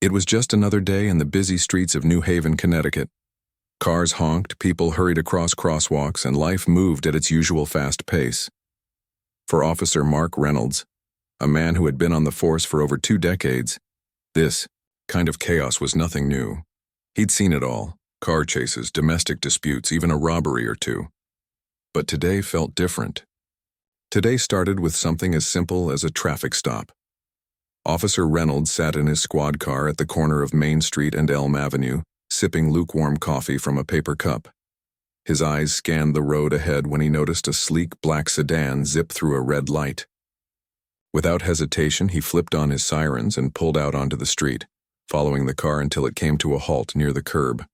It was just another day in the busy streets of New Haven, Connecticut. Cars honked, people hurried across crosswalks, and life moved at its usual fast pace. For Officer Mark Reynolds, a man who had been on the force for over 2 decades, this kind of chaos was nothing new. He'd seen it all: car chases, domestic disputes, even a robbery or two. But today felt different. Today started with something as simple as a traffic stop. Officer Reynolds sat in his squad car at the corner of Main Street and Elm Avenue, sipping lukewarm coffee from a paper cup. His eyes scanned the road ahead when he noticed a sleek black sedan zip through a red light. Without hesitation, he flipped on his sirens and pulled out onto the street, following the car until it came to a halt near the curb.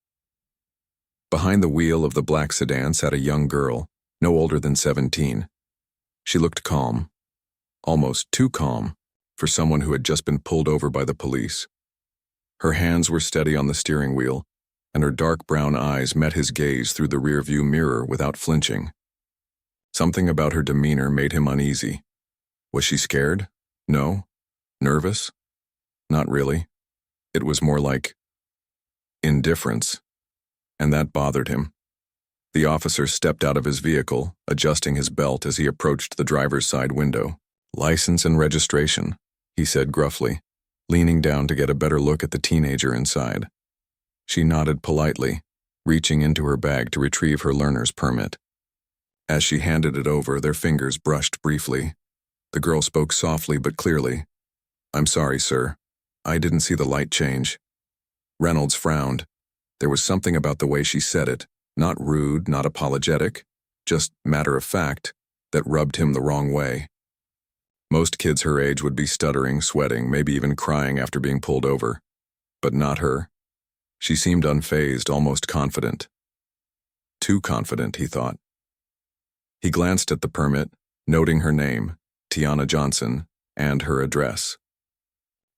Behind the wheel of the black sedan sat a young girl, no older than 17. She looked calm, almost too calm, for someone who had just been pulled over by the police. Her hands were steady on the steering wheel, and her dark brown eyes met his gaze through the rearview mirror without flinching. Something about her demeanor made him uneasy. Was she scared? No. Nervous? Not really. It was more like indifference, and that bothered him. The officer stepped out of his vehicle, adjusting his belt as he approached the driver's side window. "License and registration," he said gruffly, leaning down to get a better look at the teenager inside. She nodded politely, reaching into her bag to retrieve her learner's permit. As she handed it over, their fingers brushed briefly. The girl spoke softly but clearly. "I'm sorry, sir. I didn't see the light change." Reynolds frowned. There was something about the way she said it, not rude, not apologetic, just matter-of-fact, that rubbed him the wrong way. Most kids her age would be stuttering, sweating, maybe even crying after being pulled over. But not her. She seemed unfazed, almost confident. Too confident, he thought. He glanced at the permit, noting her name, Tiana Johnson, and her address.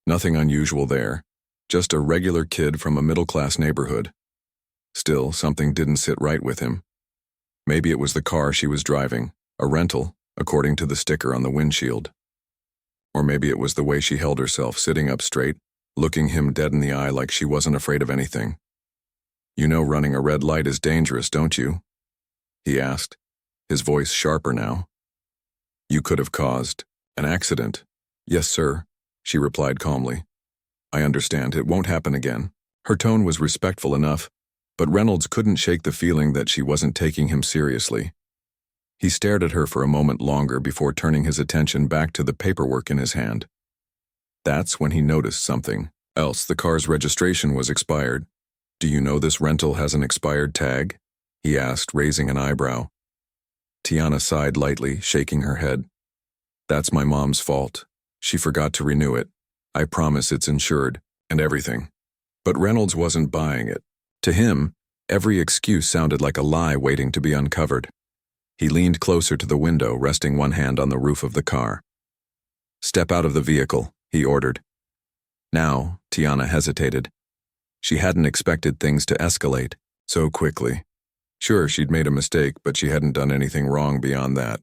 Nothing unusual there, just a regular kid from a middle-class neighborhood. Still, something didn't sit right with him. Maybe it was the car she was driving, a rental, according to the sticker on the windshield. Or maybe it was the way she held herself, sitting up straight, looking him dead in the eye like she wasn't afraid of anything. "You know running a red light is dangerous, don't you?" he asked, his voice sharper now. "You could have caused an accident." "Yes, sir," she replied calmly. "I understand. It won't happen again." Her tone was respectful enough, but Reynolds couldn't shake the feeling that she wasn't taking him seriously. He stared at her for a moment longer before turning his attention back to the paperwork in his hand. That's when he noticed something else. The car's registration was expired. "Do you know this rental has an expired tag?" he asked, raising an eyebrow. Tiana sighed lightly, shaking her head. "That's my mom's fault. She forgot to renew it. I promise it's insured, and everything." But Reynolds wasn't buying it. To him, every excuse sounded like a lie waiting to be uncovered. He leaned closer to the window, resting one hand on the roof of the car. "Step out of the vehicle," he ordered. Now, Tiana hesitated. She hadn't expected things to escalate so quickly. Sure, she'd made a mistake, but she hadn't done anything wrong beyond that.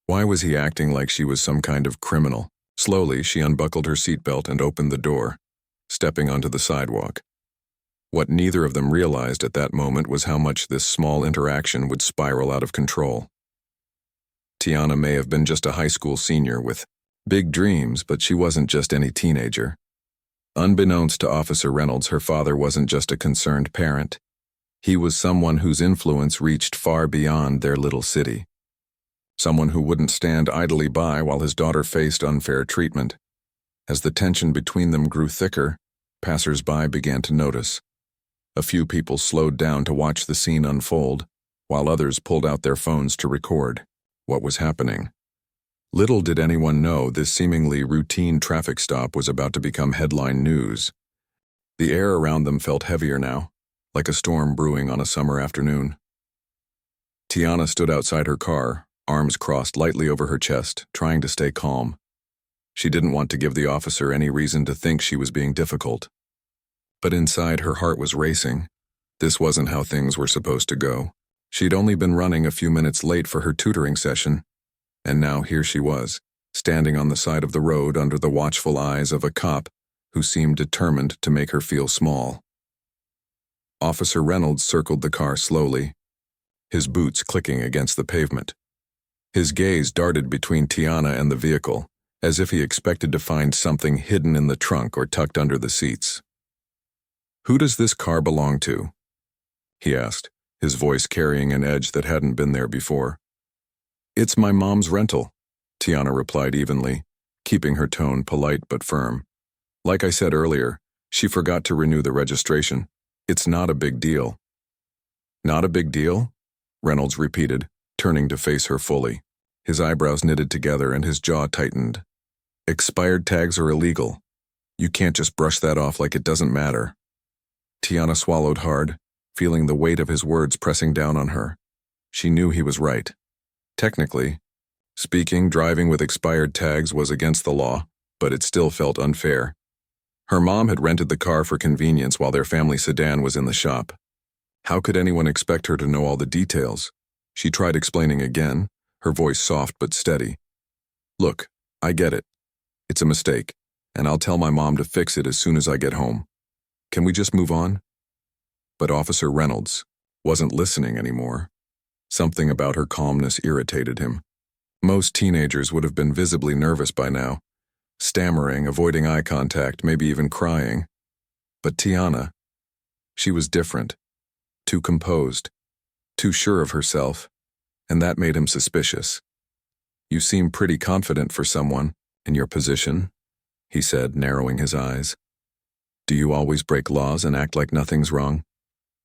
Why was he acting like she was some kind of criminal? Slowly, she unbuckled her seatbelt and opened the door, stepping onto the sidewalk. What neither of them realized at that moment was how much this small interaction would spiral out of control. Tiana may have been just a high school senior with big dreams, but she wasn't just any teenager. Unbeknownst to Officer Reynolds, her father wasn't just a concerned parent. He was someone whose influence reached far beyond their little city. Someone who wouldn't stand idly by while his daughter faced unfair treatment. As the tension between them grew thicker, passers-by began to notice. A few people slowed down to watch the scene unfold, while others pulled out their phones to record what was happening. Little did anyone know this seemingly routine traffic stop was about to become headline news. The air around them felt heavier now, like a storm brewing on a summer afternoon. Tiana stood outside her car, arms crossed lightly over her chest, trying to stay calm. She didn't want to give the officer any reason to think she was being difficult. But inside, her heart was racing. This wasn't how things were supposed to go. She'd only been running a few minutes late for her tutoring session, and now here she was, standing on the side of the road under the watchful eyes of a cop who seemed determined to make her feel small. Officer Reynolds circled the car slowly, his boots clicking against the pavement. His gaze darted between Tiana and the vehicle, as if he expected to find something hidden in the trunk or tucked under the seats. "Who does this car belong to?" he asked, his voice carrying an edge that hadn't been there before. "It's my mom's rental," Tiana replied evenly, keeping her tone polite but firm. "Like I said earlier, she forgot to renew the registration. It's not a big deal." "Not a big deal?" Reynolds repeated, turning to face her fully. His eyebrows knitted together and his jaw tightened. "Expired tags are illegal. You can't just brush that off like it doesn't matter." Tiana swallowed hard, feeling the weight of his words pressing down on her. She knew he was right. Technically speaking, driving with expired tags was against the law, but it still felt unfair. Her mom had rented the car for convenience while their family sedan was in the shop. How could anyone expect her to know all the details? She tried explaining again, her voice soft but steady. "Look, I get it. It's a mistake, and I'll tell my mom to fix it as soon as I get home. Can we just move on?" But Officer Reynolds wasn't listening anymore. Something about her calmness irritated him. Most teenagers would have been visibly nervous by now, stammering, avoiding eye contact, maybe even crying. But Tiana, she was different, too composed, too sure of herself, and that made him suspicious. "You seem pretty confident for someone in your position," he said, narrowing his eyes. "Do you always break laws and act like nothing's wrong?"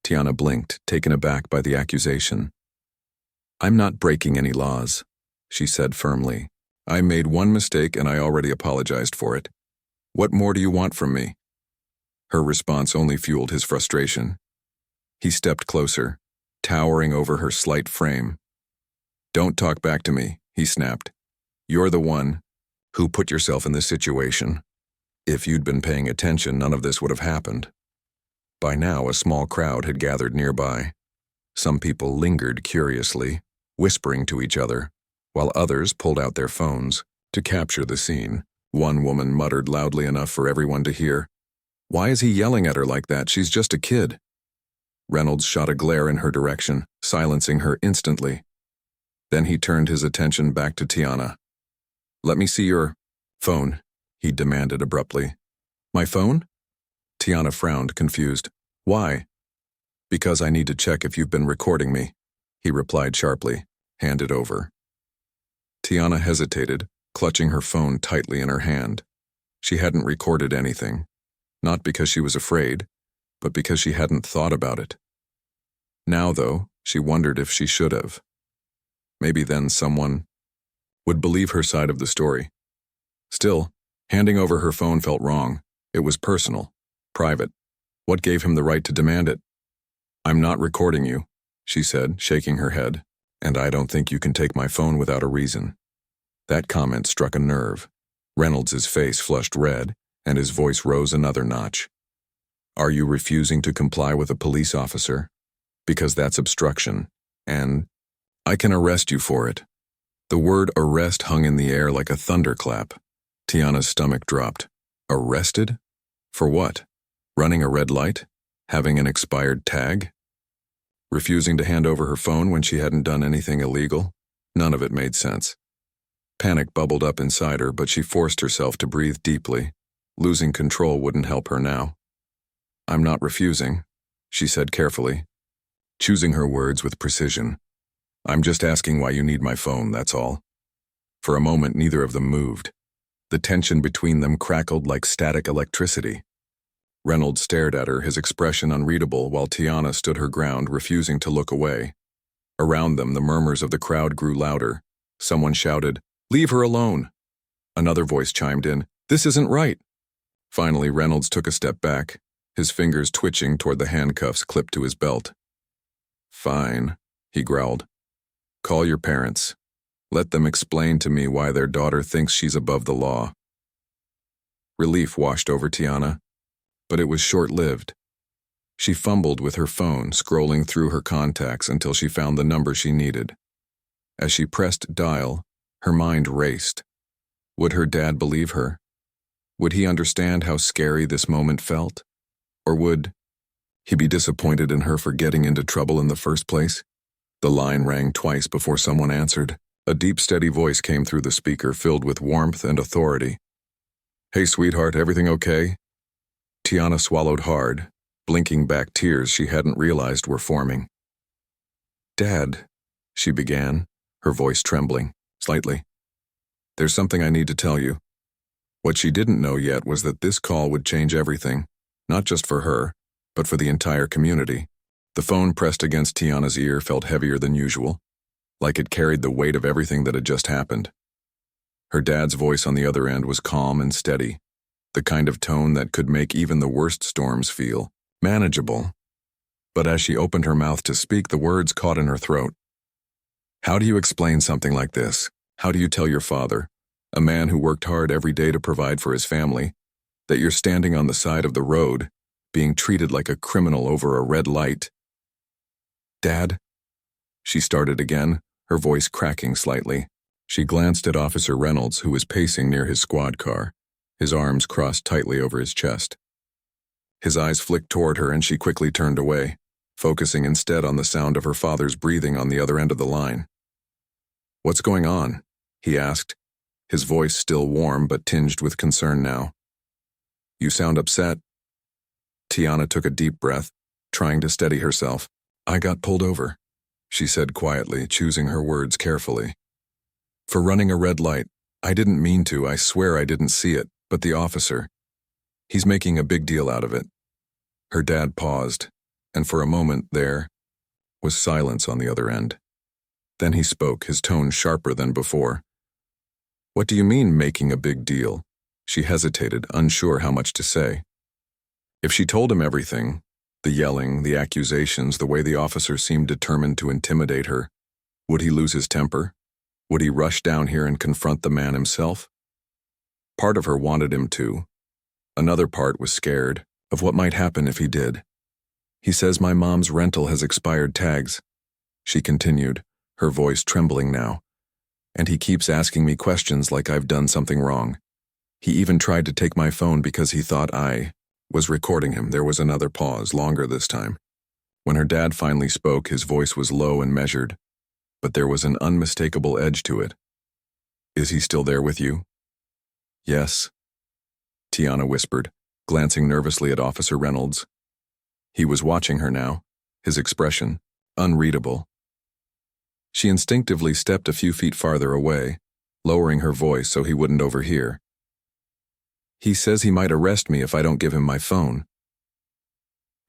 Tiana blinked, taken aback by the accusation. "I'm not breaking any laws," she said firmly. "I made one mistake and I already apologized for it. What more do you want from me?" Her response only fueled his frustration. He stepped closer, towering over her slight frame. "Don't talk back to me," he snapped. "You're the one who put yourself in this situation. If you'd been paying attention, none of this would have happened." By now, a small crowd had gathered nearby. Some people lingered curiously, whispering to each other, while others pulled out their phones to capture the scene. One woman muttered loudly enough for everyone to hear, "Why is he yelling at her like that? She's just a kid." Reynolds shot a glare in her direction, silencing her instantly. Then he turned his attention back to Tiana. "Let me see your phone," he demanded abruptly. "My phone?" Tiana frowned, confused. "Why?" "Because I need to check if you've been recording me," he replied sharply. "Hand it over." Tiana hesitated, clutching her phone tightly in her hand. She hadn't recorded anything, not because she was afraid, but because she hadn't thought about it. Now, though, she wondered if she should have. Maybe then someone would believe her side of the story. Still, handing over her phone felt wrong. It was personal, private. What gave him the right to demand it? "I'm not recording you," she said, shaking her head, "and I don't think you can take my phone without a reason." That comment struck a nerve. Reynolds's face flushed red, and his voice rose another notch. "Are you refusing to comply with a police officer? Because that's obstruction, and I can arrest you for it." The word arrest hung in the air like a thunderclap. Tiana's stomach dropped. Arrested? For what? Running a red light? Having an expired tag? Refusing to hand over her phone when she hadn't done anything illegal? None of it made sense. Panic bubbled up inside her, but she forced herself to breathe deeply. Losing control wouldn't help her now. "I'm not refusing," she said carefully, choosing her words with precision. "I'm just asking why you need my phone, that's all." For a moment, neither of them moved. The tension between them crackled like static electricity. Reynolds stared at her, his expression unreadable, while Tiana stood her ground, refusing to look away. Around them, the murmurs of the crowd grew louder. Someone shouted, "Leave her alone!" Another voice chimed in, "This isn't right!" Finally, Reynolds took a step back, his fingers twitching toward the handcuffs clipped to his belt. "Fine," he growled. "Call your parents. Let them explain to me why their daughter thinks she's above the law." Relief washed over Tiana, but it was short-lived. She fumbled with her phone, scrolling through her contacts until she found the number she needed. As she pressed dial, her mind raced. Would her dad believe her? Would he understand how scary this moment felt? Or would he be disappointed in her for getting into trouble in the first place? The line rang twice before someone answered. A deep, steady voice came through the speaker, filled with warmth and authority. "Hey, sweetheart, everything okay?" Tiana swallowed hard, blinking back tears she hadn't realized were forming. "Dad," she began, her voice trembling, slightly. "There's something I need to tell you." What she didn't know yet was that this call would change everything, not just for her, but for the entire community. The phone pressed against Tiana's ear felt heavier than usual, like it carried the weight of everything that had just happened. Her dad's voice on the other end was calm and steady, the kind of tone that could make even the worst storms feel manageable. But as she opened her mouth to speak, the words caught in her throat. "How do you explain something like this? How do you tell your father, a man who worked hard every day to provide for his family, that you're standing on the side of the road, being treated like a criminal over a red light?" "Dad?" She started again, her voice cracking slightly. She glanced at Officer Reynolds, who was pacing near his squad car, his arms crossed tightly over his chest. His eyes flicked toward her and she quickly turned away, focusing instead on the sound of her father's breathing on the other end of the line. "What's going on?" he asked, his voice still warm but tinged with concern now. "You sound upset." Tiana took a deep breath, trying to steady herself. "I got pulled over," she said quietly, choosing her words carefully. "For running a red light. I didn't mean to, I swear I didn't see it, but the officer, he's making a big deal out of it." Her dad paused, and for a moment there was silence on the other end. Then he spoke, his tone sharper than before. "What do you mean, making a big deal?" She hesitated, unsure how much to say. If she told him everything, the yelling, the accusations, the way the officer seemed determined to intimidate her, would he lose his temper? Would he rush down here and confront the man himself? Part of her wanted him to. Another part was scared of what might happen if he did. "He says my mom's rental has expired tags," she continued, her voice trembling now. "And he keeps asking me questions like I've done something wrong. He even tried to take my phone because he thought I was recording him." There was another pause, longer this time. When her dad finally spoke, his voice was low and measured, but there was an unmistakable edge to it. "Is he still there with you?" "Yes," Tiana whispered, glancing nervously at Officer Reynolds. He was watching her now, his expression unreadable. She instinctively stepped a few feet farther away, lowering her voice so he wouldn't overhear. "He says he might arrest me if I don't give him my phone."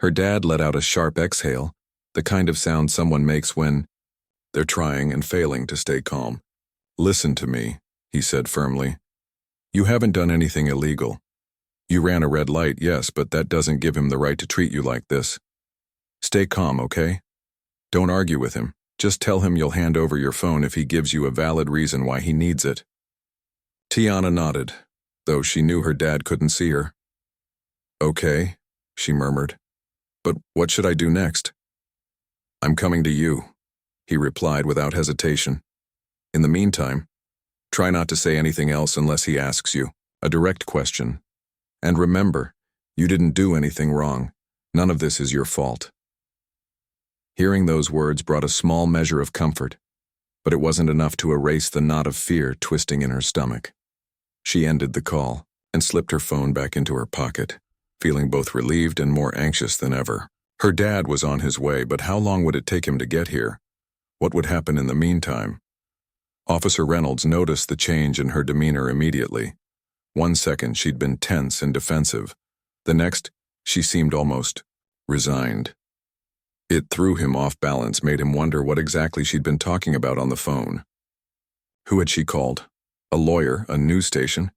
Her dad let out a sharp exhale, the kind of sound someone makes when they're trying and failing to stay calm. "Listen to me," he said firmly. "You haven't done anything illegal. You ran a red light, yes, but that doesn't give him the right to treat you like this. Stay calm, okay? Don't argue with him. Just tell him you'll hand over your phone if he gives you a valid reason why he needs it." Tiana nodded, though she knew her dad couldn't see her. "Okay," she murmured. "But what should I do next?" "I'm coming to you," he replied without hesitation. "In the meantime, try not to say anything else unless he asks you. A direct question. And remember, you didn't do anything wrong. None of this is your fault." Hearing those words brought a small measure of comfort, but it wasn't enough to erase the knot of fear twisting in her stomach. She ended the call and slipped her phone back into her pocket, feeling both relieved and more anxious than ever. Her dad was on his way, but how long would it take him to get here? What would happen in the meantime? Officer Reynolds noticed the change in her demeanor immediately. 1 second she'd been tense and defensive. The next, she seemed almost resigned. It threw him off balance, made him wonder what exactly she'd been talking about on the phone. Who had she called? A lawyer, a news station?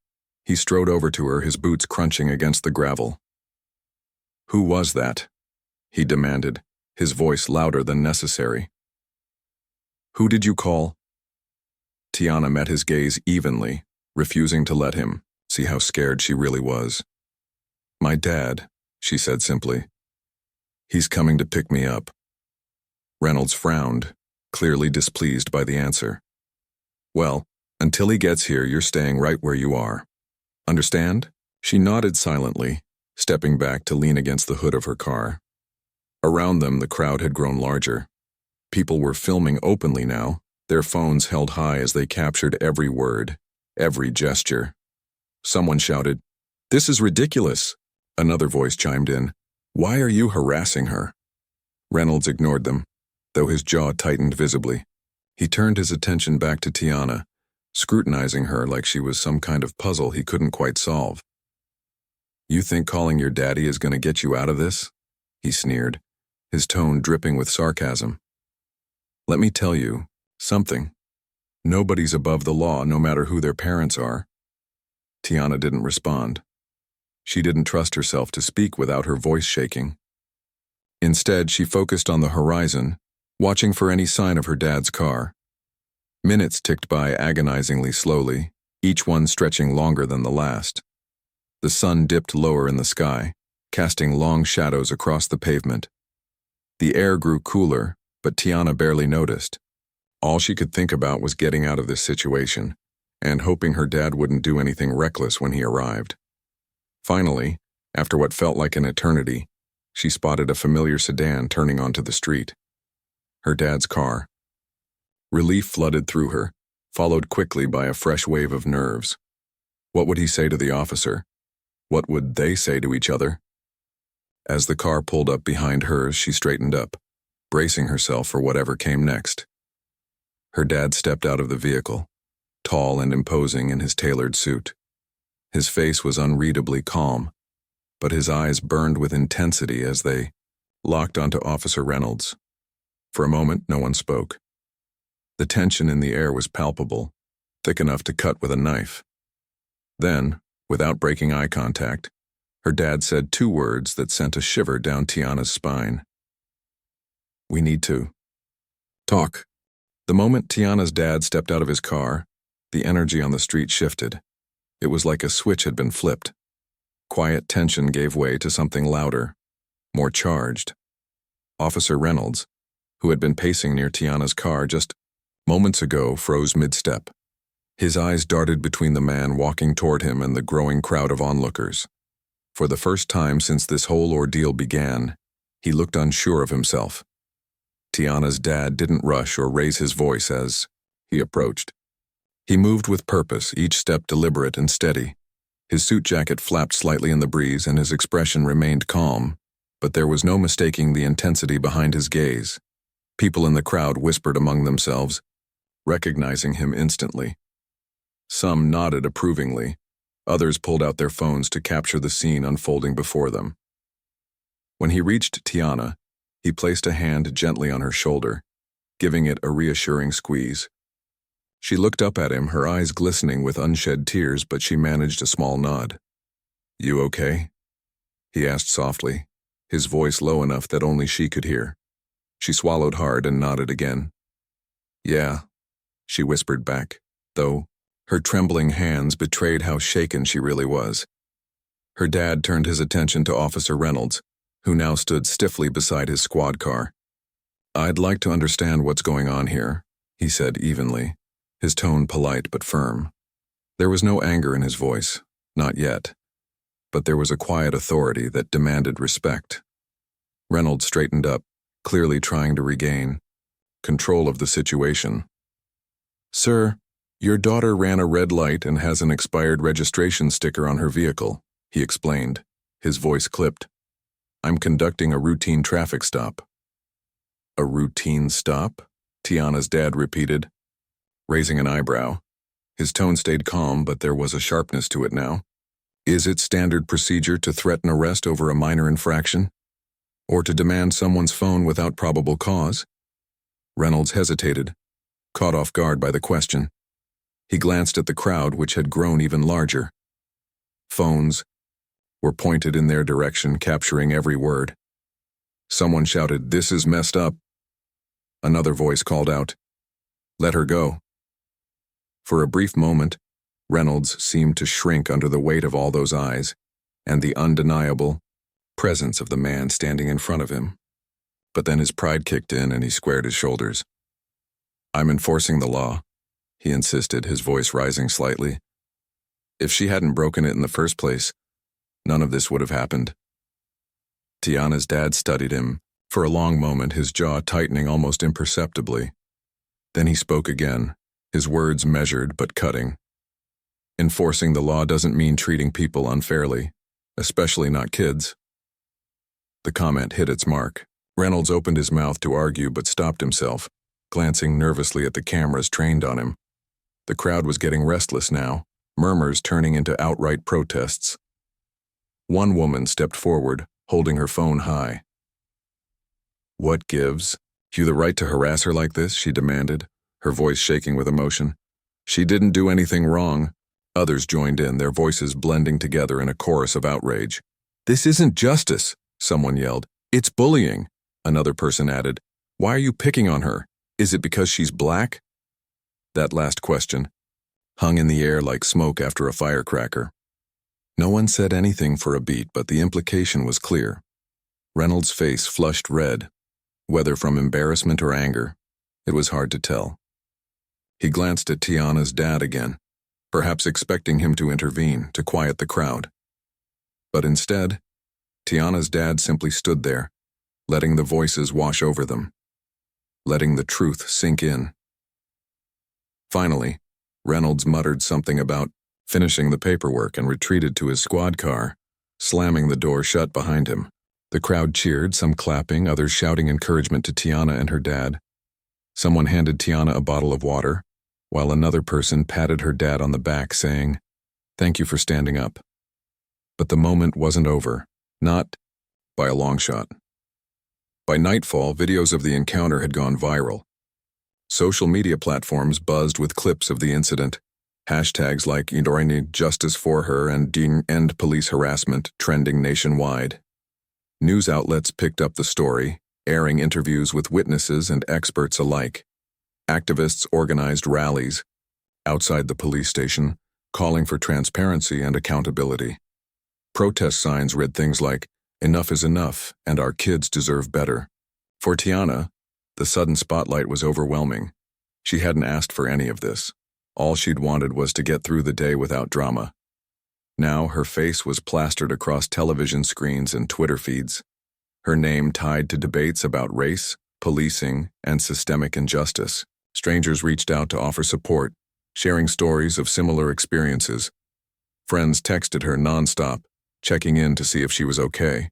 He strode over to her, his boots crunching against the gravel. "Who was that?" he demanded, his voice louder than necessary. "Who did you call?" Tiana met his gaze evenly, refusing to let him see how scared she really was. "My dad," she said simply. "He's coming to pick me up." Reynolds frowned, clearly displeased by the answer. "Well, until he gets here, you're staying right where you are. Understand?" She nodded silently, stepping back to lean against the hood of her car. Around them, the crowd had grown larger. People were filming openly now, their phones held high as they captured every word, every gesture. Someone shouted, "This is ridiculous!" Another voice chimed in, "Why are you harassing her?" Reynolds ignored them, though his jaw tightened visibly. He turned his attention back to Tiana, scrutinizing her like she was some kind of puzzle he couldn't quite solve. "You think calling your daddy is going to get you out of this?" he sneered, his tone dripping with sarcasm. "Let me tell you something. Nobody's above the law, no matter who their parents are." Tiana didn't respond. She didn't trust herself to speak without her voice shaking. Instead, she focused on the horizon, watching for any sign of her dad's car. Minutes ticked by agonizingly slowly, each one stretching longer than the last. The sun dipped lower in the sky, casting long shadows across the pavement. The air grew cooler, but Tiana barely noticed. All she could think about was getting out of this situation, and hoping her dad wouldn't do anything reckless when he arrived. Finally, after what felt like an eternity, she spotted a familiar sedan turning onto the street. Her dad's car. Relief flooded through her, followed quickly by a fresh wave of nerves. What would he say to the officer? What would they say to each other? As the car pulled up behind hers, she straightened up, bracing herself for whatever came next. Her dad stepped out of the vehicle, tall and imposing in his tailored suit. His face was unreadably calm, but his eyes burned with intensity as they locked onto Officer Reynolds. For a moment, no one spoke. The tension in the air was palpable, thick enough to cut with a knife. Then, without breaking eye contact, her dad said two words that sent a shiver down Tiana's spine. "We need to talk." The moment Tiana's dad stepped out of his car, the energy on the street shifted. It was like a switch had been flipped. Quiet tension gave way to something louder, more charged. Officer Reynolds, who had been pacing near Tiana's car just moments ago, froze mid-step. His eyes darted between the man walking toward him and the growing crowd of onlookers. For the first time since this whole ordeal began, he looked unsure of himself. Tiana's dad didn't rush or raise his voice as he approached. He moved with purpose, each step deliberate and steady. His suit jacket flapped slightly in the breeze and his expression remained calm, but there was no mistaking the intensity behind his gaze. People in the crowd whispered among themselves, recognizing him instantly. Some nodded approvingly. Others pulled out their phones to capture the scene unfolding before them. When he reached Tiana, he placed a hand gently on her shoulder, giving it a reassuring squeeze. She looked up at him, her eyes glistening with unshed tears, but she managed a small nod. "You okay?" he asked softly, his voice low enough that only she could hear. She swallowed hard and nodded again. "Yeah," she whispered back, though her trembling hands betrayed how shaken she really was. Her dad turned his attention to Officer Reynolds, who now stood stiffly beside his squad car. "I'd like to understand what's going on here," he said evenly, his tone polite but firm. There was no anger in his voice, not yet, but there was a quiet authority that demanded respect. Reynolds straightened up, clearly trying to regain control of the situation. "Sir, your daughter ran a red light and has an expired registration sticker on her vehicle," he explained, his voice clipped. "I'm conducting a routine traffic stop." "A routine stop?" Tiana's dad repeated, raising an eyebrow. His tone stayed calm, but there was a sharpness to it now. "Is it standard procedure to threaten arrest over a minor infraction? Or to demand someone's phone without probable cause?" Reynolds hesitated, caught off guard by the question. He glanced at the crowd, which had grown even larger. Phones were pointed in their direction, capturing every word. Someone shouted, "This is messed up." Another voice called out, "Let her go." For a brief moment, Reynolds seemed to shrink under the weight of all those eyes and the undeniable presence of the man standing in front of him. But then his pride kicked in and he squared his shoulders. "I'm enforcing the law," he insisted, his voice rising slightly. "If she hadn't broken it in the first place, none of this would have happened. Tiana's dad studied him, for a long moment, his jaw tightening almost imperceptibly. Then he spoke again, his words measured but cutting. Enforcing the law doesn't mean treating people unfairly, especially not kids. The comment hit its mark. Reynolds opened his mouth to argue but stopped himself, glancing nervously at the cameras trained on him. The crowd was getting restless now, murmurs turning into outright protests. One woman stepped forward, holding her phone high. "What gives? You the right to harass her like this?" she demanded, her voice shaking with emotion. "She didn't do anything wrong." Others joined in, their voices blending together in a chorus of outrage. "This isn't justice," someone yelled. "It's bullying," another person added. "Why are you picking on her? Is it because she's black?" That last question hung in the air like smoke after a firecracker. No one said anything for a beat, but the implication was clear. Reynolds' face flushed red, whether from embarrassment or anger. It was hard to tell. He glanced at Tiana's dad again, perhaps expecting him to intervene, to quiet the crowd. But instead, Tiana's dad simply stood there, letting the voices wash over them, letting the truth sink in. Finally, Reynolds muttered something about finishing the paperwork and retreated to his squad car, slamming the door shut behind him. The crowd cheered, some clapping, others shouting encouragement to Tiana and her dad. Someone handed Tiana a bottle of water, while another person patted her dad on the back, saying, "Thank you for standing up." But the moment wasn't over, not by a long shot. By nightfall, videos of the encounter had gone viral. Social media platforms buzzed with clips of the incident. Hashtags like "I need justice for her" and "End police harassment" trending nationwide. News outlets picked up the story, airing interviews with witnesses and experts alike. Activists organized rallies outside the police station, calling for transparency and accountability. Protest signs read things like, "Enough is enough," and "Our kids deserve better." For Tiana, the sudden spotlight was overwhelming. She hadn't asked for any of this. All she'd wanted was to get through the day without drama. Now her face was plastered across television screens and Twitter feeds, her name tied to debates about race, policing, and systemic injustice. Strangers reached out to offer support, sharing stories of similar experiences. Friends texted her nonstop, checking in to see if she was okay.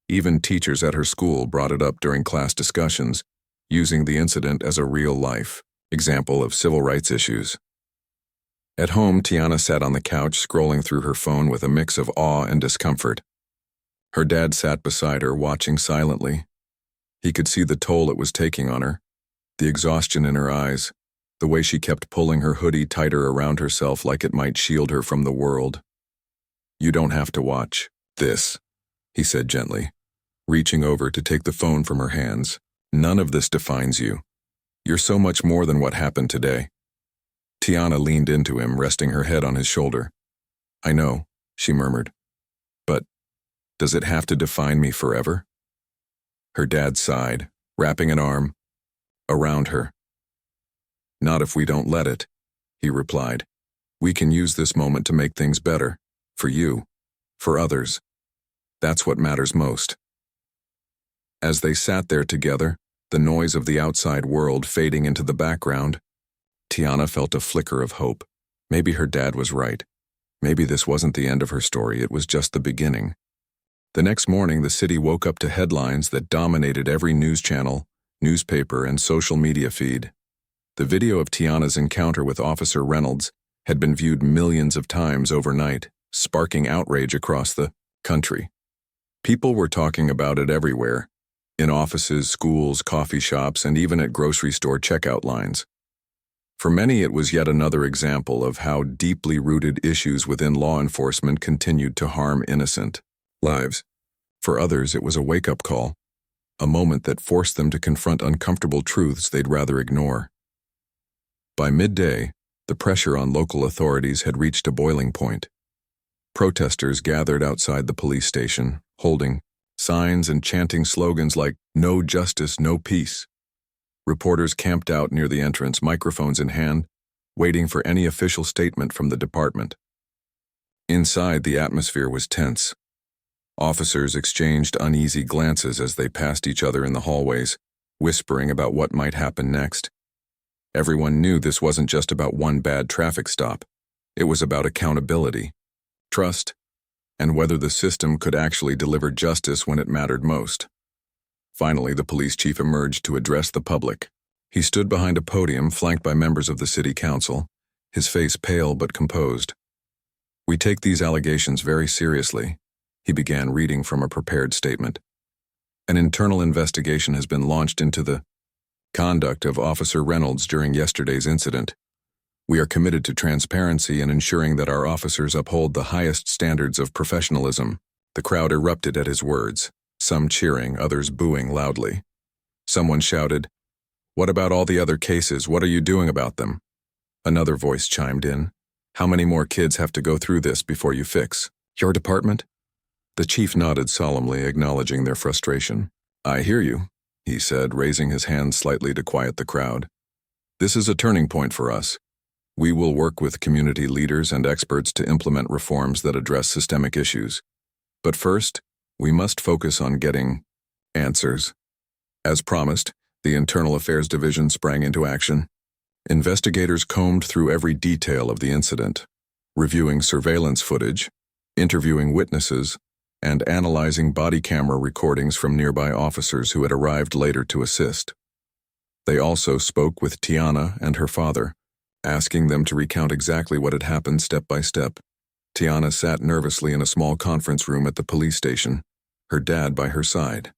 Even teachers at her school brought it up during class discussions, using the incident as a real-life example of civil rights issues. At home, Tiana sat on the couch, scrolling through her phone with a mix of awe and discomfort. Her dad sat beside her, watching silently. He could see the toll it was taking on her, the exhaustion in her eyes, the way she kept pulling her hoodie tighter around herself like it might shield her from the world. "You don't have to watch this," he said gently, reaching over to take the phone from her hands. "None of this defines you. You're so much more than what happened today." Tiana leaned into him, resting her head on his shoulder. "I know," she murmured. "But does it have to define me forever?" Her dad sighed, wrapping an arm around her. "Not if we don't let it," he replied. "We can use this moment to make things better. For you. For others. That's what matters most." As they sat there together, the noise of the outside world fading into the background, Tiana felt a flicker of hope. Maybe her dad was right. Maybe this wasn't the end of her story, it was just the beginning. The next morning, the city woke up to headlines that dominated every news channel, newspaper, and social media feed. The video of Tiana's encounter with Officer Reynolds had been viewed millions of times overnight, sparking outrage across the country. People were talking about it everywhere, in offices, schools, coffee shops, and even at grocery store checkout lines. For many, it was yet another example of how deeply rooted issues within law enforcement continued to harm innocent lives. For others, it was a wake-up call, a moment that forced them to confront uncomfortable truths they'd rather ignore. By midday, the pressure on local authorities had reached a boiling point. Protesters gathered outside the police station, holding signs and chanting slogans like "No justice, no peace." Reporters camped out near the entrance, microphones in hand, waiting for any official statement from the department. Inside, the atmosphere was tense. Officers exchanged uneasy glances as they passed each other in the hallways, whispering about what might happen next. Everyone knew this wasn't just about one bad traffic stop. It was about accountability, trust, and whether the system could actually deliver justice when it mattered most. Finally, the police chief emerged to address the public. He stood behind a podium flanked by members of the city council, his face pale but composed. "We take these allegations very seriously," he began, reading from a prepared statement. "An internal investigation has been launched into the conduct of Officer Reynolds during yesterday's incident. We are committed to transparency and ensuring that our officers uphold the highest standards of professionalism." The crowd erupted at his words, some cheering, others booing loudly. Someone shouted, "What about all the other cases? What are you doing about them?" Another voice chimed in, "How many more kids have to go through this before you fix your department?" The chief nodded solemnly, acknowledging their frustration. "I hear you," he said, raising his hand slightly to quiet the crowd. "This is a turning point for us. We will work with community leaders and experts to implement reforms that address systemic issues. But first, we must focus on getting answers." As promised, the Internal Affairs Division sprang into action. Investigators combed through every detail of the incident, reviewing surveillance footage, interviewing witnesses, and analyzing body camera recordings from nearby officers who had arrived later to assist. They also spoke with Tiana and her father, asking them to recount exactly what had happened step by step. Tiana sat nervously in a small conference room at the police station, her dad by her side.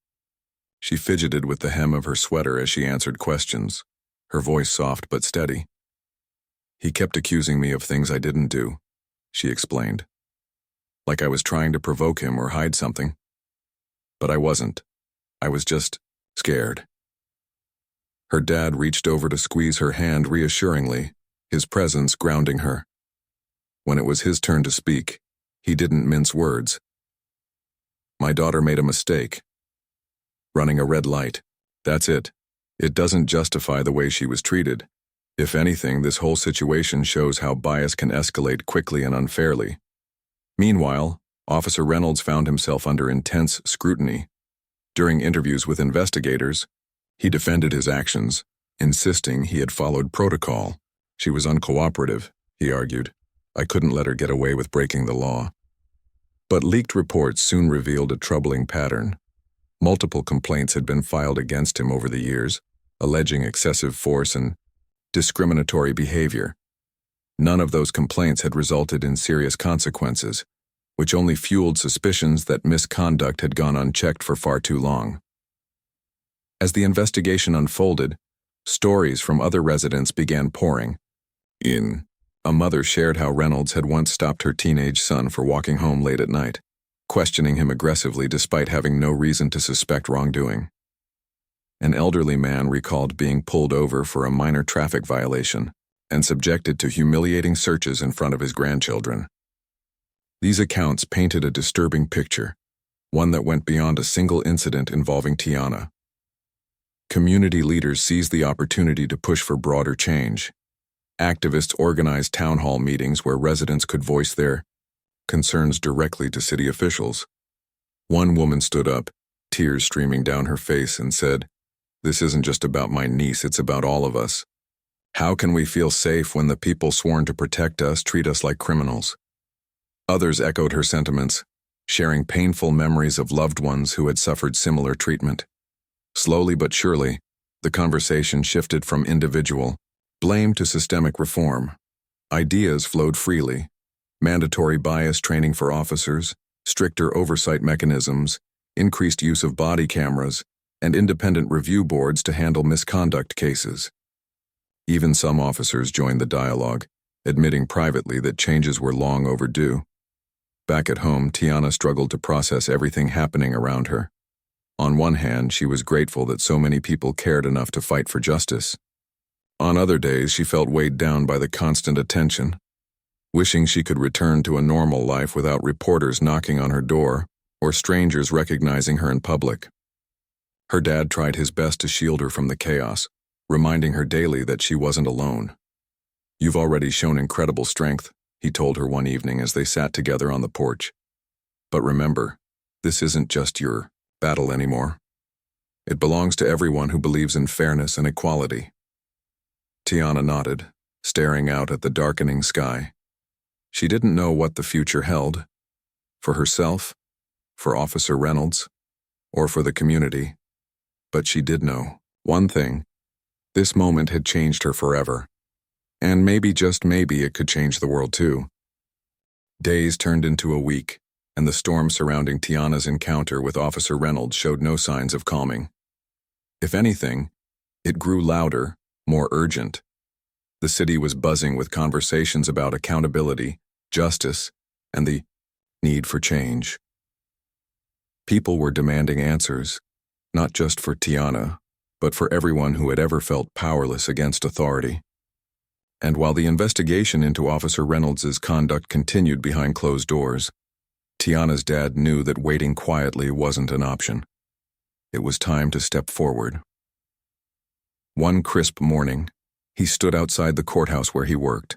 She fidgeted with the hem of her sweater as she answered questions, her voice soft but steady. "He kept accusing me of things I didn't do," she explained. "Like I was trying to provoke him or hide something. But I wasn't. I was just scared." Her dad reached over to squeeze her hand reassuringly, his presence grounding her. When it was his turn to speak, he didn't mince words. "My daughter made a mistake. Running a red light. That's it. It doesn't justify the way she was treated. If anything, this whole situation shows how bias can escalate quickly and unfairly." Meanwhile, Officer Reynolds found himself under intense scrutiny. During interviews with investigators, he defended his actions, insisting he had followed protocol. "She was uncooperative," he argued. "I couldn't let her get away with breaking the law." But leaked reports soon revealed a troubling pattern. Multiple complaints had been filed against him over the years, alleging excessive force and discriminatory behavior. None of those complaints had resulted in serious consequences, which only fueled suspicions that misconduct had gone unchecked for far too long. As the investigation unfolded, stories from other residents began pouring in. A mother shared how Reynolds had once stopped her teenage son for walking home late at night, questioning him aggressively despite having no reason to suspect wrongdoing. An elderly man recalled being pulled over for a minor traffic violation and subjected to humiliating searches in front of his grandchildren. These accounts painted a disturbing picture, one that went beyond a single incident involving Tiana. Community leaders seized the opportunity to push for broader change. Activists organized town hall meetings where residents could voice their concerns directly to city officials. One woman stood up, tears streaming down her face, and said, "This isn't just about my niece, it's about all of us. How can we feel safe when the people sworn to protect us treat us like criminals?" Others echoed her sentiments, sharing painful memories of loved ones who had suffered similar treatment. Slowly but surely, the conversation shifted from individual blame to systemic reform. Ideas flowed freely: mandatory bias training for officers, stricter oversight mechanisms, increased use of body cameras, and independent review boards to handle misconduct cases. Even some officers joined the dialogue, admitting privately that changes were long overdue. Back at home, Tiana struggled to process everything happening around her. On one hand, she was grateful that so many people cared enough to fight for justice. On other days, she felt weighed down by the constant attention, wishing she could return to a normal life without reporters knocking on her door or strangers recognizing her in public. Her dad tried his best to shield her from the chaos, reminding her daily that she wasn't alone. "You've already shown incredible strength," he told her one evening as they sat together on the porch. But remember, this isn't just your battle anymore. It belongs to everyone who believes in fairness and equality. Tiana nodded, staring out at the darkening sky. She didn't know what the future held, for herself, for Officer Reynolds, or for the community. But she did know one thing. This moment had changed her forever. And maybe, just maybe, it could change the world too. Days turned into a week, and the storm surrounding Tiana's encounter with Officer Reynolds showed no signs of calming. If anything, it grew louder, more urgent. The city was buzzing with conversations about accountability, justice, and the need for change. People were demanding answers, not just for Tiana, but for everyone who had ever felt powerless against authority. And while the investigation into Officer Reynolds' conduct continued behind closed doors, Tiana's dad knew that waiting quietly wasn't an option. It was time to step forward. One crisp morning, he stood outside the courthouse where he worked,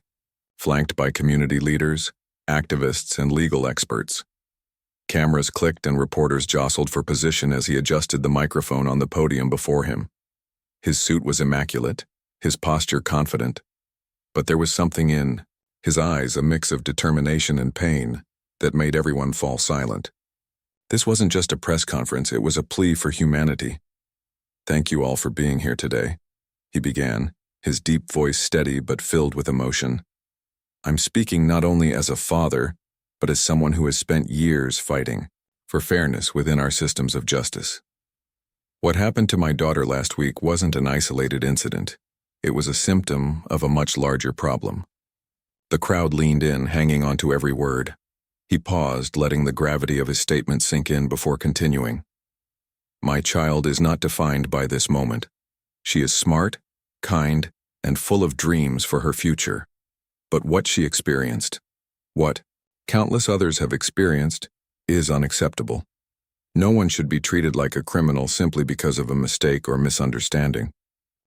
flanked by community leaders, activists, and legal experts. Cameras clicked and reporters jostled for position as he adjusted the microphone on the podium before him. His suit was immaculate, his posture confident, but there was something in his eyes, a mix of determination and pain, that made everyone fall silent. This wasn't just a press conference, it was a plea for humanity. "Thank you all for being here today," he began, his deep voice steady but filled with emotion. "I'm speaking not only as a father, but as someone who has spent years fighting for fairness within our systems of justice. What happened to my daughter last week wasn't an isolated incident. It was a symptom of a much larger problem." The crowd leaned in, hanging onto every word. He paused, letting the gravity of his statement sink in before continuing. "My child is not defined by this moment. She is smart, kind, and full of dreams for her future. But what she experienced, what countless others have experienced, is unacceptable. No one should be treated like a criminal simply because of a mistake or misunderstanding,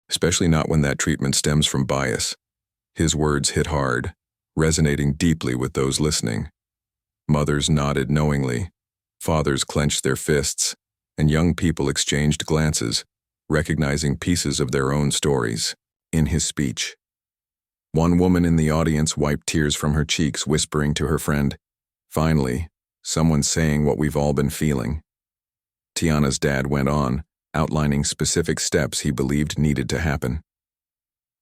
especially not when that treatment stems from bias." His words hit hard, resonating deeply with those listening. Mothers nodded knowingly, fathers clenched their fists, and young people exchanged glances, recognizing pieces of their own stories in his speech. One woman in the audience wiped tears from her cheeks, whispering to her friend, "Finally, someone's saying what we've all been feeling." Tiana's dad went on, outlining specific steps he believed needed to happen.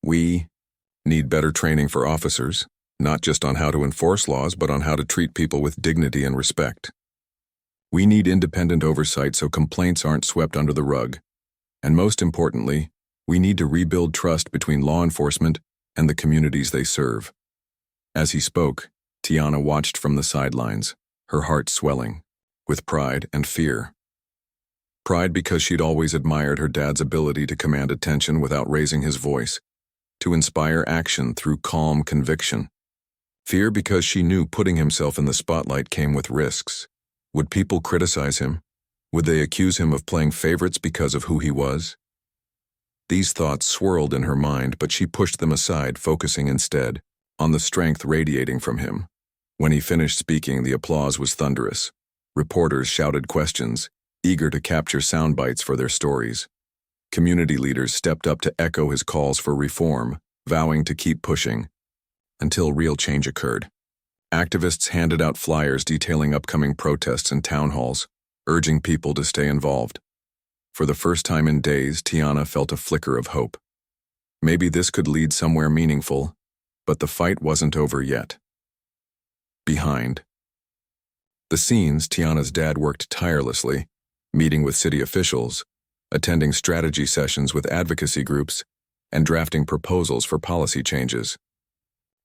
"We need better training for officers, not just on how to enforce laws, but on how to treat people with dignity and respect. We need independent oversight so complaints aren't swept under the rug. And most importantly, we need to rebuild trust between law enforcement and the communities they serve." As he spoke, Tiana watched from the sidelines, her heart swelling with pride and fear. Pride because she'd always admired her dad's ability to command attention without raising his voice, to inspire action through calm conviction. Fear because she knew putting himself in the spotlight came with risks. Would people criticize him? Would they accuse him of playing favorites because of who he was? These thoughts swirled in her mind, but she pushed them aside, focusing instead on the strength radiating from him. When he finished speaking, the applause was thunderous. Reporters shouted questions, eager to capture sound bites for their stories. Community leaders stepped up to echo his calls for reform, vowing to keep pushing until real change occurred. Activists handed out flyers detailing upcoming protests and town halls, urging people to stay involved. For the first time in days, Tiana felt a flicker of hope. Maybe this could lead somewhere meaningful, but the fight wasn't over yet. Behind the scenes, Tiana's dad worked tirelessly, meeting with city officials, attending strategy sessions with advocacy groups, and drafting proposals for policy changes.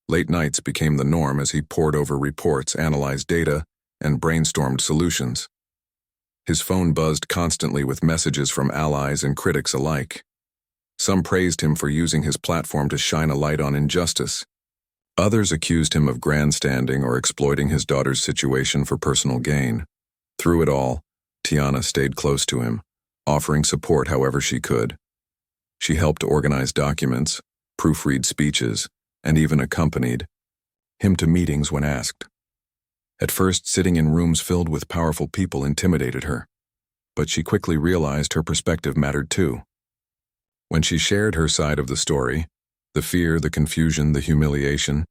Late nights became the norm as he pored over reports, analyzed data, and brainstormed solutions. His phone buzzed constantly with messages from allies and critics alike. Some praised him for using his platform to shine a light on injustice. Others accused him of grandstanding or exploiting his daughter's situation for personal gain. Through it all, Tiana stayed close to him, offering support however she could. She helped organize documents, proofread speeches, and even accompanied him to meetings when asked. At first, sitting in rooms filled with powerful people intimidated her, but she quickly realized her perspective mattered too. When she shared her side of the story, the fear, the confusion, the humiliation,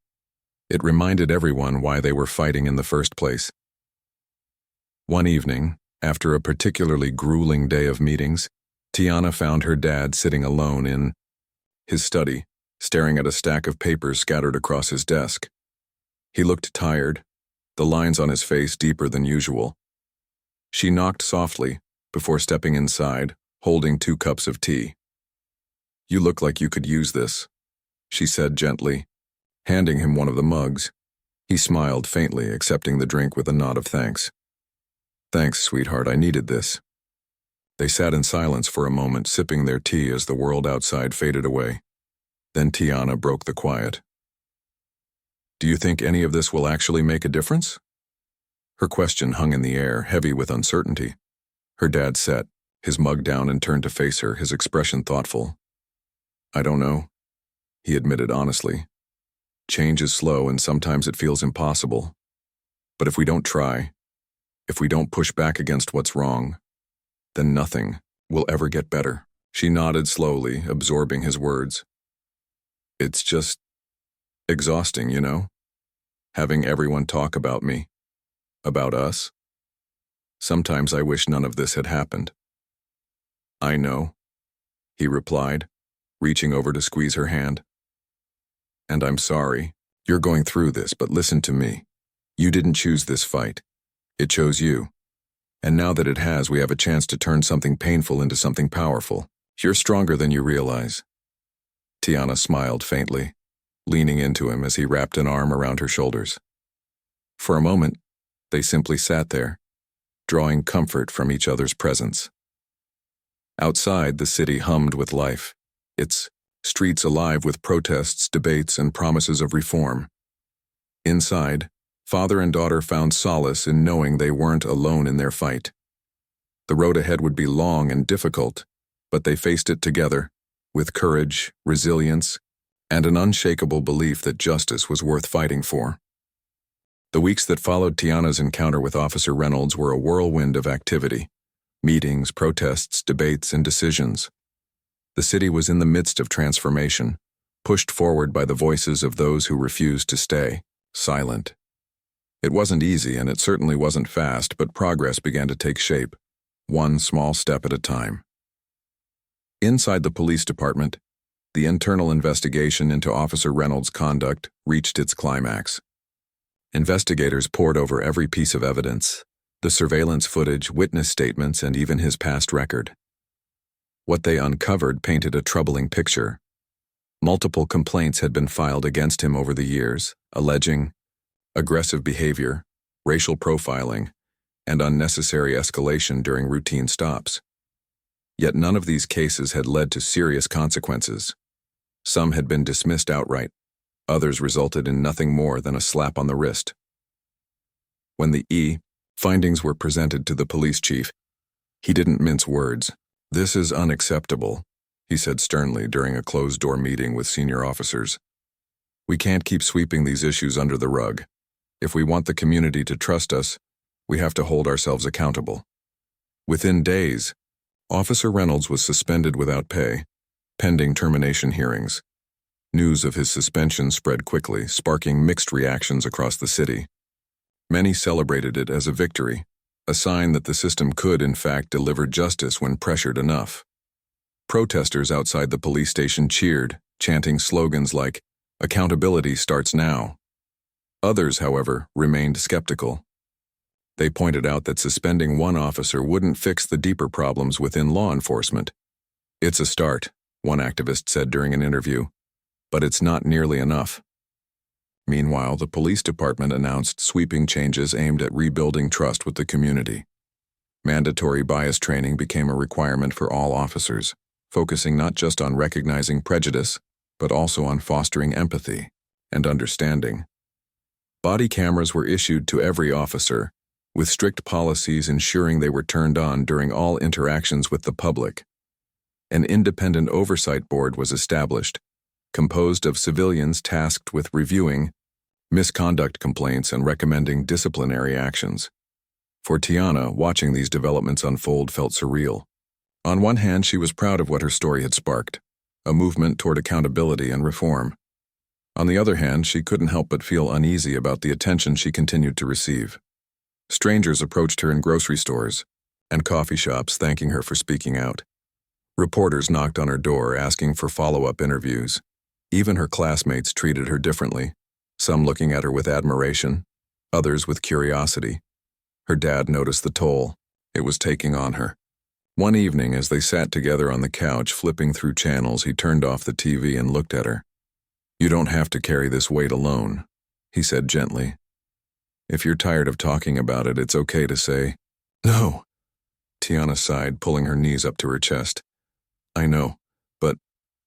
it reminded everyone why they were fighting in the first place. One evening, after a particularly grueling day of meetings, Tiana found her dad sitting alone in his study, staring at a stack of papers scattered across his desk. He looked tired, the lines on his face deeper than usual. She knocked softly before stepping inside, holding 2 cups of tea. "You look like you could use this," she said gently, handing him one of the mugs. He smiled faintly, accepting the drink with a nod of thanks. "Thanks, sweetheart, I needed this." They sat in silence for a moment, sipping their tea as the world outside faded away. Then Tiana broke the quiet. "Do you think any of this will actually make a difference?" Her question hung in the air, heavy with uncertainty. Her dad sat, his mug down, and turned to face her, his expression thoughtful. "I don't know," he admitted honestly. "Change is slow and sometimes it feels impossible. But if we don't try, if we don't push back against what's wrong, then nothing will ever get better." She nodded slowly, absorbing his words. "It's just exhausting, you know? Having everyone talk about me, about us. Sometimes I wish none of this had happened." "I know," he replied, reaching over to squeeze her hand. "And I'm sorry you're going through this, but listen to me. You didn't choose this fight. It chose you. And now that it has, we have a chance to turn something painful into something powerful. You're stronger than you realize." Tiana smiled faintly, leaning into him as he wrapped an arm around her shoulders. For a moment, they simply sat there, drawing comfort from each other's presence. Outside, the city hummed with life, its streets alive with protests, debates, and promises of reform. Inside, father and daughter found solace in knowing they weren't alone in their fight. The road ahead would be long and difficult, but they faced it together, with courage, resilience, and an unshakable belief that justice was worth fighting for. The weeks that followed Tiana's encounter with Officer Reynolds were a whirlwind of activity. Meetings, protests, debates, and decisions. The city was in the midst of transformation, pushed forward by the voices of those who refused to stay silent. It wasn't easy, and it certainly wasn't fast, but progress began to take shape, one small step at a time. Inside the police department, the internal investigation into Officer Reynolds' conduct reached its climax. Investigators pored over every piece of evidence, the surveillance footage, witness statements, and even his past record. What they uncovered painted a troubling picture. Multiple complaints had been filed against him over the years, alleging aggressive behavior, racial profiling, and unnecessary escalation during routine stops. Yet none of these cases had led to serious consequences. Some had been dismissed outright. Others resulted in nothing more than a slap on the wrist. When the findings were presented to the police chief, he didn't mince words. "This is unacceptable," he said sternly during a closed-door meeting with senior officers. "We can't keep sweeping these issues under the rug. If we want the community to trust us, we have to hold ourselves accountable." Within days, Officer Reynolds was suspended without pay, pending termination hearings. News of his suspension spread quickly, sparking mixed reactions across the city. Many celebrated it as a victory, a sign that the system could, in fact, deliver justice when pressured enough. Protesters outside the police station cheered, chanting slogans like, "Accountability starts now." Others, however, remained skeptical. They pointed out that suspending one officer wouldn't fix the deeper problems within law enforcement. "It's a start," one activist said during an interview, "but it's not nearly enough." Meanwhile, the police department announced sweeping changes aimed at rebuilding trust with the community. Mandatory bias training became a requirement for all officers, focusing not just on recognizing prejudice, but also on fostering empathy and understanding. Body cameras were issued to every officer, with strict policies ensuring they were turned on during all interactions with the public. An independent oversight board was established, composed of civilians tasked with reviewing misconduct complaints, and recommending disciplinary actions. For Tiana, watching these developments unfold felt surreal. On one hand, she was proud of what her story had sparked, a movement toward accountability and reform. On the other hand, she couldn't help but feel uneasy about the attention she continued to receive. Strangers approached her in grocery stores and coffee shops thanking her for speaking out. Reporters knocked on her door asking for follow-up interviews. Even her classmates treated her differently, some looking at her with admiration, others with curiosity. Her dad noticed the toll it was taking on her. One evening, as they sat together on the couch flipping through channels, he turned off the TV and looked at her. "You don't have to carry this weight alone," he said gently. "If you're tired of talking about it, it's okay to say, 'No.'" Tiana sighed, pulling her knees up to her chest. "I know, but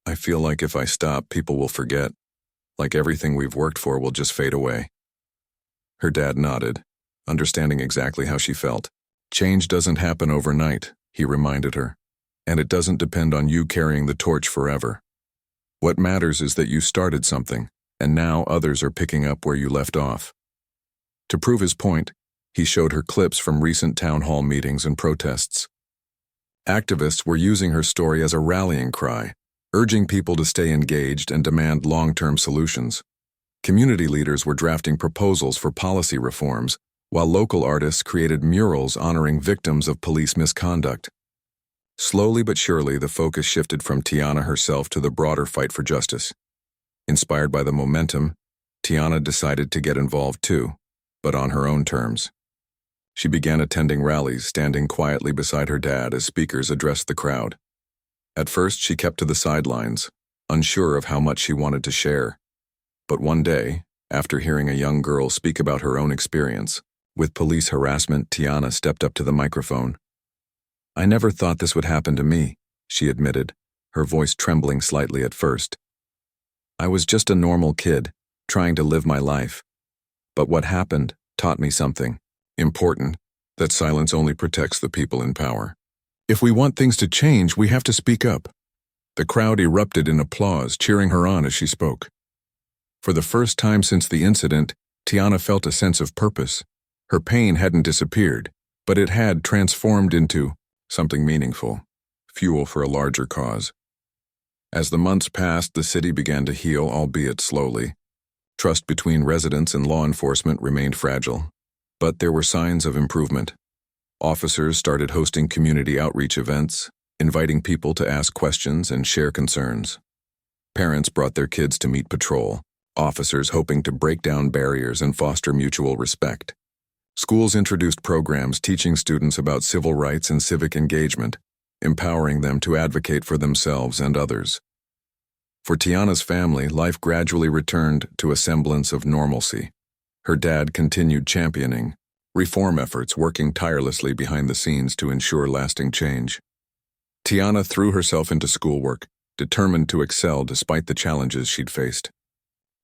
I feel like if I stop, people will forget. Like everything we've worked for will just fade away." Her dad nodded, understanding exactly how she felt. "Change doesn't happen overnight," he reminded her, "and it doesn't depend on you carrying the torch forever. What matters is that you started something, and now others are picking up where you left off." To prove his point, he showed her clips from recent town hall meetings and protests. Activists were using her story as a rallying cry, urging people to stay engaged and demand long-term solutions. Community leaders were drafting proposals for policy reforms, while local artists created murals honoring victims of police misconduct. Slowly but surely, the focus shifted from Tiana herself to the broader fight for justice. Inspired by the momentum, Tiana decided to get involved too, but on her own terms. She began attending rallies, standing quietly beside her dad as speakers addressed the crowd. At first, she kept to the sidelines, unsure of how much she wanted to share. But one day, after hearing a young girl speak about her own experience with police harassment, Tiana stepped up to the microphone. "I never thought this would happen to me," she admitted, her voice trembling slightly at first. "I was just a normal kid, trying to live my life. But what happened taught me something important, that silence only protects the people in power. If we want things to change, we have to speak up." The crowd erupted in applause, cheering her on as she spoke. For the first time since the incident, Tiana felt a sense of purpose. Her pain hadn't disappeared, but it had transformed into something meaningful, fuel for a larger cause. As the months passed, the city began to heal, albeit slowly. Trust between residents and law enforcement remained fragile, but there were signs of improvement. Officers started hosting community outreach events, inviting people to ask questions and share concerns. Parents brought their kids to meet patrol, officers hoping to break down barriers and foster mutual respect. Schools introduced programs teaching students about civil rights and civic engagement, empowering them to advocate for themselves and others. For Tiana's family, life gradually returned to a semblance of normalcy. Her dad continued championing reform efforts, working tirelessly behind the scenes to ensure lasting change. Tiana threw herself into schoolwork, determined to excel despite the challenges she'd faced.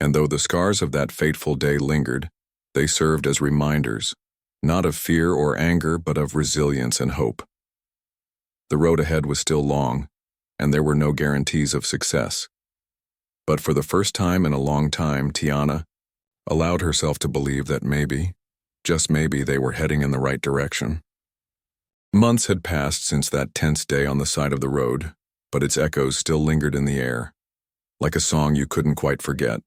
And though the scars of that fateful day lingered, they served as reminders, not of fear or anger, but of resilience and hope. The road ahead was still long, and there were no guarantees of success. But for the first time in a long time, Tiana allowed herself to believe that maybe, just maybe, they were heading in the right direction. Months had passed since that tense day on the side of the road, but its echoes still lingered in the air, like a song you couldn't quite forget.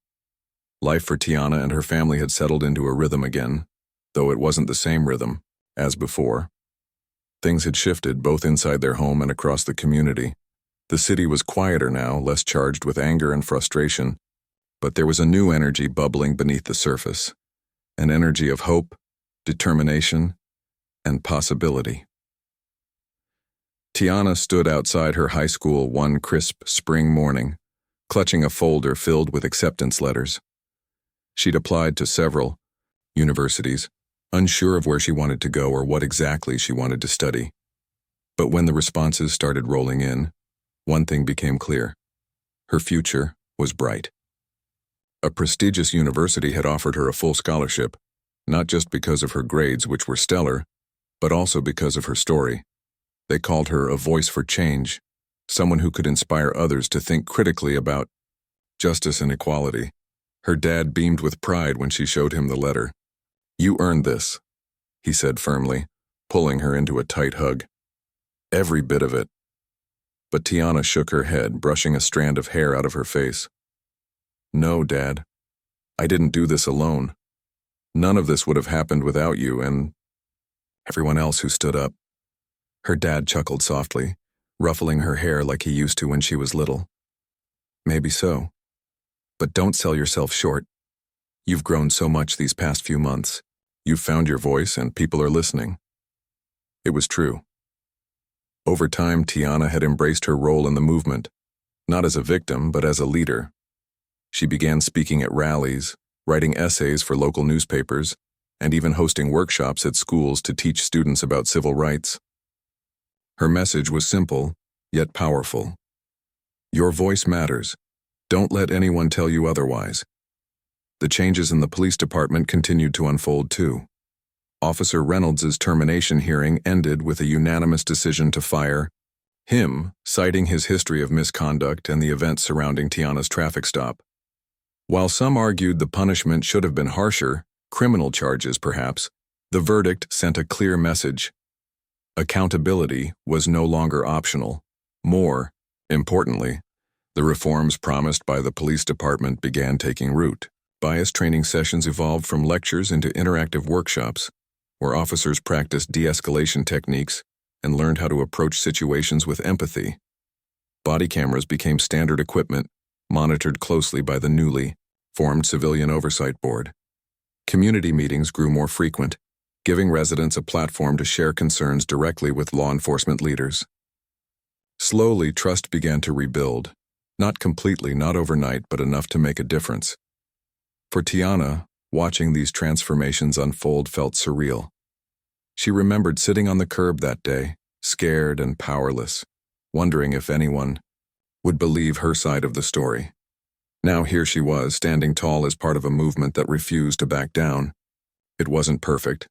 Life for Tiana and her family had settled into a rhythm again, though it wasn't the same rhythm as before. Things had shifted both inside their home and across the community. The city was quieter now, less charged with anger and frustration, but there was a new energy bubbling beneath the surface, an energy of hope, determination, and possibility. Tiana stood outside her high school one crisp spring morning, clutching a folder filled with acceptance letters. She'd applied to several universities, unsure of where she wanted to go or what exactly she wanted to study. But when the responses started rolling in, one thing became clear. Her future was bright. A prestigious university had offered her a full scholarship, not just because of her grades, which were stellar, but also because of her story. They called her a voice for change, someone who could inspire others to think critically about justice and equality. Her dad beamed with pride when she showed him the letter. "You earned this," he said firmly, pulling her into a tight hug. "Every bit of it." But Tiana shook her head, brushing a strand of hair out of her face. "No, Dad. I didn't do this alone. None of this would have happened without you and everyone else who stood up." Her dad chuckled softly, ruffling her hair like he used to when she was little. "Maybe so. But don't sell yourself short. You've grown so much these past few months. You've found your voice and people are listening." It was true. Over time, Tiana had embraced her role in the movement, not as a victim, but as a leader. She began speaking at rallies, writing essays for local newspapers, and even hosting workshops at schools to teach students about civil rights. Her message was simple, yet powerful. Your voice matters. Don't let anyone tell you otherwise. The changes in the police department continued to unfold too. Officer Reynolds' termination hearing ended with a unanimous decision to fire him, citing his history of misconduct and the events surrounding Tiana's traffic stop. While some argued the punishment should have been harsher, criminal charges perhaps, the verdict sent a clear message. Accountability was no longer optional. More importantly, the reforms promised by the police department began taking root. Bias training sessions evolved from lectures into interactive workshops, where officers practiced de-escalation techniques and learned how to approach situations with empathy. Body cameras became standard equipment, monitored closely by the newly formed Civilian Oversight Board. Community meetings grew more frequent, giving residents a platform to share concerns directly with law enforcement leaders. Slowly, trust began to rebuild. Not completely, not overnight, but enough to make a difference. For Tiana, watching these transformations unfold felt surreal. She remembered sitting on the curb that day, scared and powerless, wondering if anyone would believe her side of the story. Now here she was, standing tall as part of a movement that refused to back down. It wasn't perfect.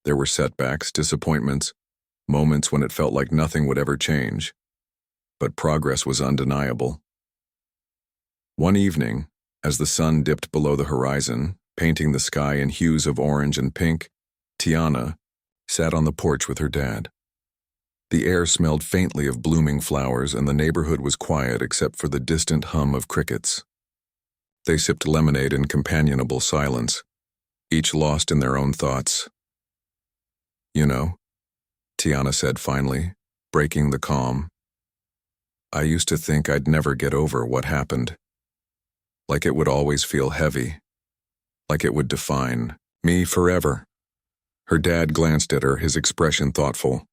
There were setbacks, disappointments, moments when it felt like nothing would ever change. But progress was undeniable. One evening, as the sun dipped below the horizon, painting the sky in hues of orange and pink, Tiana sat on the porch with her dad. The air smelled faintly of blooming flowers and the neighborhood was quiet except for the distant hum of crickets. They sipped lemonade in companionable silence, each lost in their own thoughts. "You know," Tiana said finally, breaking the calm, "I used to think I'd never get over what happened. Like it would always feel heavy. Like it would define me forever." Her dad glanced at her, his expression thoughtful.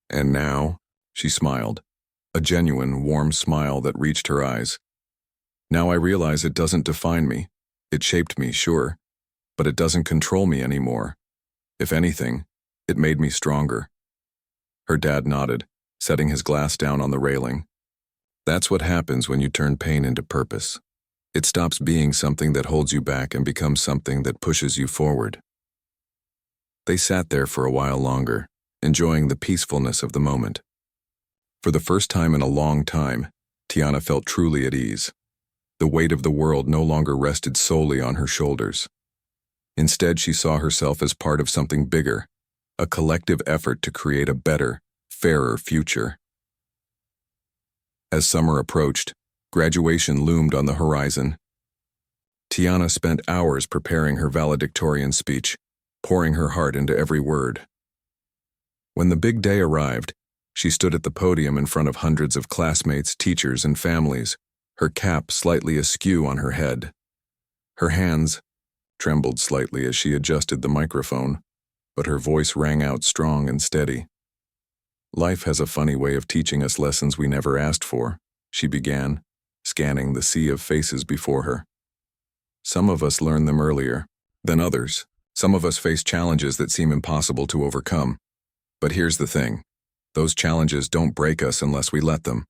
"And now," she smiled, a genuine, warm smile that reached her eyes. "Now I realize it doesn't define me. It shaped me, sure, but it doesn't control me anymore. If anything, it made me stronger." Her dad nodded, setting his glass down on the railing. "That's what happens when you turn pain into purpose. It stops being something that holds you back and becomes something that pushes you forward." They sat there for a while longer, enjoying the peacefulness of the moment. For the first time in a long time, Tiana felt truly at ease. The weight of the world no longer rested solely on her shoulders. Instead, she saw herself as part of something bigger, a collective effort to create a better, fairer future. As summer approached, graduation loomed on the horizon. Tiana spent hours preparing her valedictorian speech, pouring her heart into every word. When the big day arrived, she stood at the podium in front of hundreds of classmates, teachers, and families, her cap slightly askew on her head. Her hands trembled slightly as she adjusted the microphone, but her voice rang out strong and steady. "Life has a funny way of teaching us lessons we never asked for," she began, scanning the sea of faces before her. "Some of us learn them earlier than others. Some of us face challenges that seem impossible to overcome. But here's the thing. Those challenges don't break us unless we let them.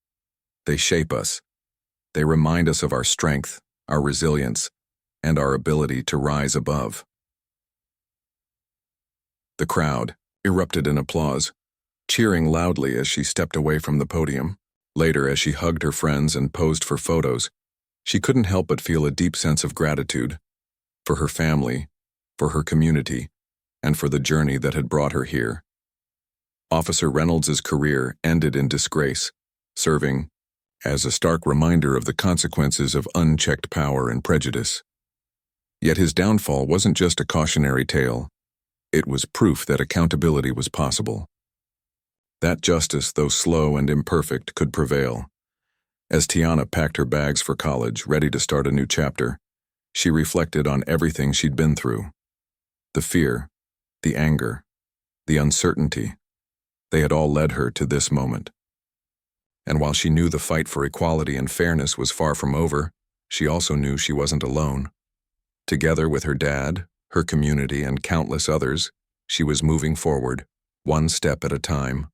They shape us. They remind us of our strength, our resilience, and our ability to rise above." The crowd erupted in applause, cheering loudly as she stepped away from the podium. Later, as she hugged her friends and posed for photos, She couldn't help but feel a deep sense of gratitude for her family, for her community, and for the journey that had brought her here. Officer Reynolds's career ended in disgrace, serving as a stark reminder of the consequences of unchecked power and prejudice. Yet his downfall wasn't just a cautionary tale. It was proof that accountability was possible. That justice, though slow and imperfect, could prevail. As Tiana packed her bags for college, ready to start a new chapter, she reflected on everything she'd been through. The fear, the anger, the uncertainty, they had all led her to this moment. And while she knew the fight for equality and fairness was far from over, she also knew she wasn't alone. Together with her dad, her community, and countless others, she was moving forward, one step at a time,